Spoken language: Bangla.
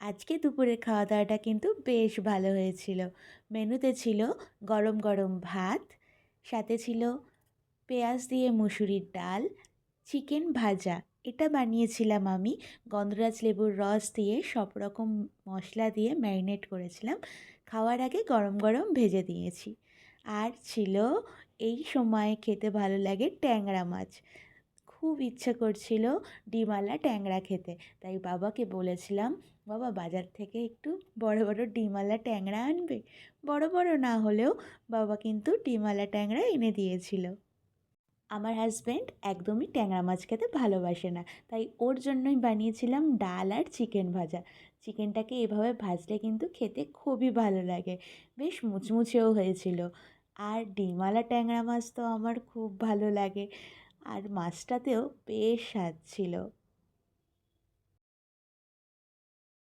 আজকে দুপুরের খাওয়া দাওয়াটা কিন্তু বেশ ভালো হয়েছিল। মেনুতে ছিল গরম গরম ভাত, সাথে ছিল পেঁয়াজ দিয়ে মুসুরির ডাল, চিকেন ভাজা। এটা বানিয়েছিলাম আমি গন্ধরাজ লেবুর রস দিয়ে সব রকম মশলা দিয়ে ম্যারিনেট করেছিলাম। খাওয়ার আগে গরম গরম ভেজে দিয়েছি। আর ছিল এই সময়ে খেতে ভালো লাগে ট্যাংরা মাছ। খুব ইচ্ছে করছিল ডিমওয়ালা ট্যাংরা খেতে, তাই বাবাকে বলেছিলাম, বাবা বাজার থেকে একটু বড় বড় ডিমওয়ালা ট্যাংরা আনবে। বড় বড় না হলেও বাবা কিন্তু ডিমওয়ালা ট্যাংরা এনে দিয়েছিল। আমার হাজব্যান্ড একদমই ট্যাংরা মাছ খেতে ভালোবাসে না, তাই ওর জন্যই বানিয়েছিলাম ডাল আর চিকেন ভাজা। চিকেনটাকে এভাবে ভাজলে কিন্তু খেতে খুবই ভালো লাগে, বেশ মুচমুচেও হয়েছিল। আর ডিমওয়ালা ট্যাংরা মাছ তো আমার খুব ভালো লাগে, আর মাছটাতেও বেশ স্বাদ ছিল।